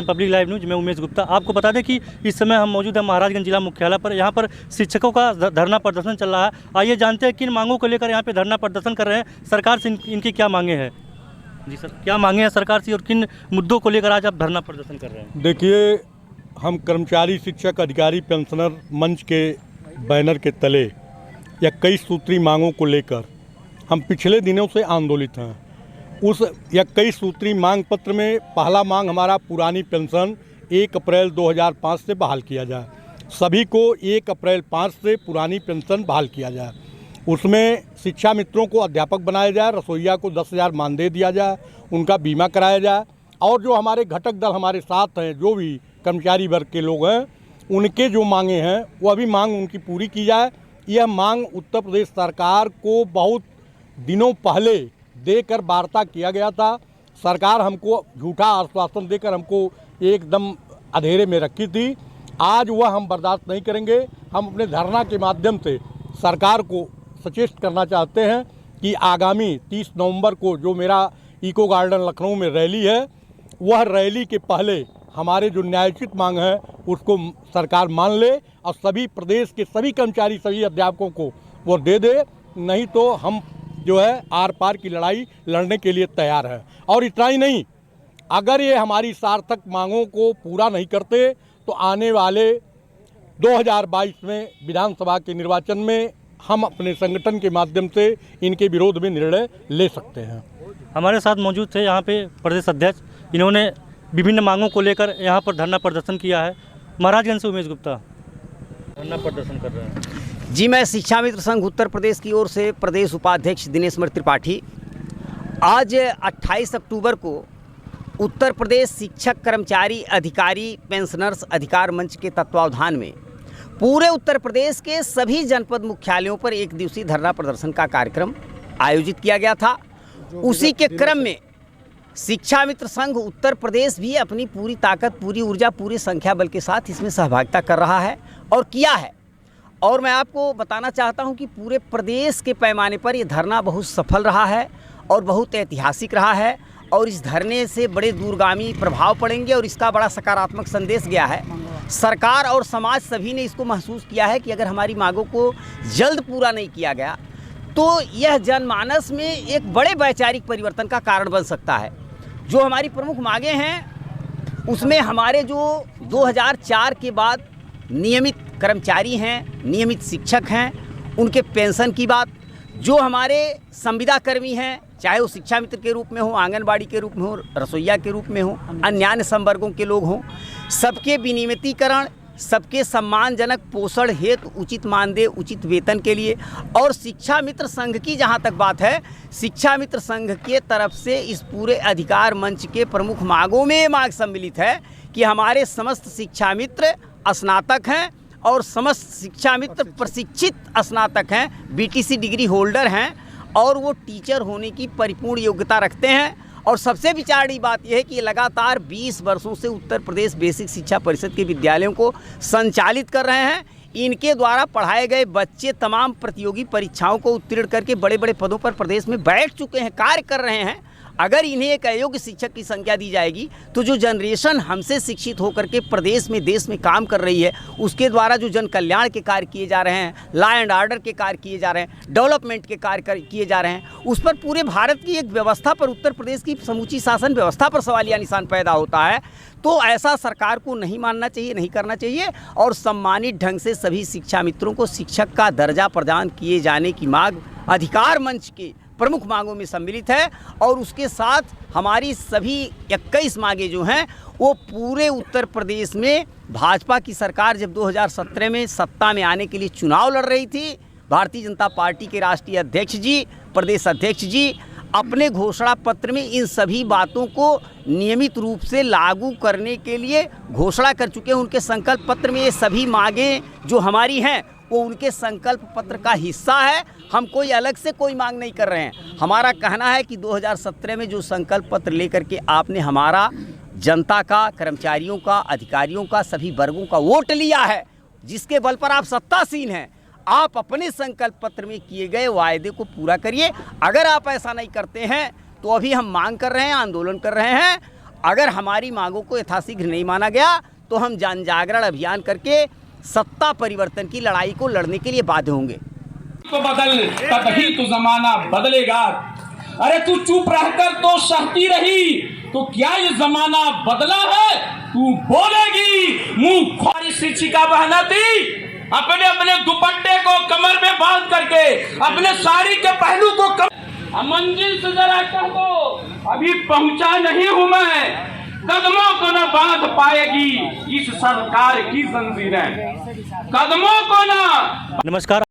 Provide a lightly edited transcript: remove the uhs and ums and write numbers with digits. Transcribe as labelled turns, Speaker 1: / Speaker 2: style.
Speaker 1: Public live news में उमेश गुप्ता। आपको बता दें कि इस समय हम मौजूद हैं महाराजगंज जिला मुख्यालय पर। यहाँ पर शिक्षकों का धरना प्रदर्शन चल रहा है। आइए जानते हैं किन मांगों को लेकर यहाँ पे धरना प्रदर्शन कर रहे हैं, सरकार से इनकी क्या मांगे हैं। जी सर, क्या मांगे हैं सरकार से और किन मुद्दों को लेकर आज आप धरना प्रदर्शन कर रहे हैं।
Speaker 2: देखिए, हम कर्मचारी शिक्षक अधिकारी पेंशनर मंच के बैनर के तले या कई सूत्री मांगों को लेकर हम पिछले दिनों से आंदोलित हैं। उस 21 सूत्री मांग पत्र में पहला मांग हमारा पुरानी पेंशन 1 अप्रैल 2005 से बहाल किया जाए। सभी को 1 अप्रैल 5 से पुरानी पेंशन बहाल किया जाए। उसमें शिक्षा मित्रों को अध्यापक बनाया जाए, रसोइया को 10,000 मानदेय दिया जाए, उनका बीमा कराया जाए और जो हमारे घटक दल हमारे साथ हैं, जो भी कर्मचारी वर्ग के लोग हैं, उनके जो मांगे हैं वह भी मांग उनकी पूरी की जाए। यह मांग उत्तर प्रदेश सरकार को बहुत दिनों पहले देकर वार्ता किया गया था। सरकार हमको झूठा आश्वासन देकर हमको एकदम अंधेरे में रखी थी। आज वह हम बर्दाश्त नहीं करेंगे। हम अपने धरना के माध्यम से सरकार को सचेत करना चाहते हैं कि आगामी 30 नवंबर को जो मेरा इको गार्डन लखनऊ में रैली है, वह रैली के पहले हमारे जो न्यायोचित मांग है उसको सरकार मान ले और सभी प्रदेश के सभी कर्मचारी, सभी अध्यापकों को वो दे दे। नहीं तो हम जो है आर पार की लड़ाई लड़ने के लिए तैयार है। और इतना ही नहीं, अगर ये हमारी सार्थक मांगों को पूरा नहीं करते तो आने वाले 2022 में विधानसभा के निर्वाचन में हम अपने संगठन के माध्यम से इनके विरोध में निर्णय ले सकते हैं।
Speaker 1: हमारे साथ मौजूद थे यहाँ पे प्रदेश अध्यक्ष, इन्होंने विभिन्न मांगों को लेकर यहाँ पर धरना प्रदर्शन किया है। महाराजगंज से उमेश गुप्ता धरना प्रदर्शन कर रहे हैं।
Speaker 3: जी, मैं शिक्षा मित्र संघ उत्तर प्रदेश की ओर से प्रदेश उपाध्यक्ष दिनेश मर त्रिपाठी। आज 28 अक्टूबर को उत्तर प्रदेश शिक्षक कर्मचारी अधिकारी पेंशनर्स अधिकार मंच के तत्वावधान में पूरे उत्तर प्रदेश के सभी जनपद मुख्यालयों पर एक दिवसीय धरना प्रदर्शन का कार्यक्रम आयोजित किया गया था। उसी के क्रम में शिक्षा मित्र संघ उत्तर प्रदेश भी अपनी पूरी ताकत, पूरी ऊर्जा, पूरी संख्या बल के साथ इसमें सहभागिता कर रहा है और किया है। और मैं आपको बताना चाहता हूं कि पूरे प्रदेश के पैमाने पर ये धरना बहुत सफल रहा है और बहुत ऐतिहासिक रहा है और इस धरने से बड़े दूरगामी प्रभाव पड़ेंगे और इसका बड़ा सकारात्मक संदेश गया है। सरकार और समाज सभी ने इसको महसूस किया है कि अगर हमारी मांगों को जल्द पूरा नहीं किया गया तो यह जनमानस में एक बड़े वैचारिक परिवर्तन का कारण बन सकता है। जो हमारी प्रमुख मांगें हैं उसमें हमारे जो 2004 के बाद नियमित कर्मचारी हैं, नियमित शिक्षक हैं, उनके पेंशन की बात, जो हमारे संविदा कर्मी हैं, चाहे वो शिक्षा मित्र के रूप में हो, आंगनबाड़ी के रूप में हो, रसोइया के रूप में हो, अन्य संवर्गों के लोग हों, सबके विनियमितीकरण, सबके सम्मानजनक पोषण हेतु उचित मानदेय, उचित वेतन के लिए। और शिक्षा मित्र संघ की जहां तक बात है, शिक्षा मित्र संघ के तरफ से इस पूरे अधिकार मंच के प्रमुख मांगों में ये मांग सम्मिलित है कि हमारे समस्त शिक्षा मित्र स्नातक हैं और समस्त शिक्षा मित्र प्रशिक्षित स्नातक हैं, बीटीसी डिग्री होल्डर हैं और वो टीचर होने की परिपूर्ण योग्यता रखते हैं। और सबसे विचारणी बात यह है कि लगातार 20 वर्षों से उत्तर प्रदेश बेसिक शिक्षा परिषद के विद्यालयों को संचालित कर रहे हैं। इनके द्वारा पढ़ाए गए बच्चे तमाम प्रतियोगी परीक्षाओं को उत्तीर्ण करके बड़े बड़े पदों पर प्रदेश में बैठ चुके हैं, कार्य कर रहे हैं। अगर इन्हें एक अयोग्य शिक्षक की संख्या दी जाएगी तो जो जनरेशन हमसे शिक्षित होकर के प्रदेश में, देश में काम कर रही है, उसके द्वारा जो जन कल्याण के कार्य किए जा रहे हैं, लॉ एंड ऑर्डर के कार्य किए जा रहे हैं, डेवलपमेंट के कार्य किए जा रहे हैं, उस पर पूरे भारत की एक व्यवस्था पर, उत्तर प्रदेश की समूची शासन व्यवस्था पर सवालिया निशान पैदा होता है। तो ऐसा सरकार को नहीं मानना चाहिए, नहीं करना चाहिए और सम्मानित ढंग से सभी शिक्षा मित्रों को शिक्षक का दर्जा प्रदान किए जाने की मांग अधिकार मंच के प्रमुख मांगों में सम्मिलित है। और उसके साथ हमारी सभी 21 मांगे जो हैं वो पूरे उत्तर प्रदेश में भाजपा की सरकार जब 2017 में सत्ता में आने के लिए चुनाव लड़ रही थी, भारतीय जनता पार्टी के राष्ट्रीय अध्यक्ष जी, प्रदेश अध्यक्ष जी अपने घोषणा पत्र में इन सभी बातों को नियमित रूप से लागू करने के लिए घोषणा कर चुके हैं। उनके संकल्प पत्र में ये सभी मांगें जो हमारी हैं वो उनके संकल्प पत्र का हिस्सा है। हम कोई अलग से कोई मांग नहीं कर रहे हैं। हमारा कहना है कि 2017 में जो संकल्प पत्र लेकर के आपने हमारा जनता का, कर्मचारियों का, अधिकारियों का, सभी वर्गों का वोट लिया है, जिसके बल पर आप सत्तासीन हैं, आप अपने संकल्प पत्र में किए गए वायदे को पूरा करिए। अगर आप ऐसा नहीं करते हैं तो अभी हम मांग कर रहे हैं, आंदोलन कर रहे हैं अगर हमारी मांगों को यथाशीघ्र नहीं माना गया तो हम जन जागरण अभियान करके सत्ता परिवर्तन की लड़ाई को लड़ने के लिए बाध्य होंगे।
Speaker 4: तो बदल तभी तो जमाना बदलेगा। अरे तू चुप रहकर तो सहती रही, तो क्या ये जमाना बदला है? तू बोलेगी मुंह खोरी शिक्षिका बहना थी, अपने अपने दुपट्टे को कमर में बांध करके, अपने साड़ी के पहलू को मंजिल से जरा कह दो, अभी पहुंचा नहीं हूं मैं, कदमों को न बांध पाएगी इस सरकार की जंजीरें, कदमों को न।
Speaker 1: नमस्कार।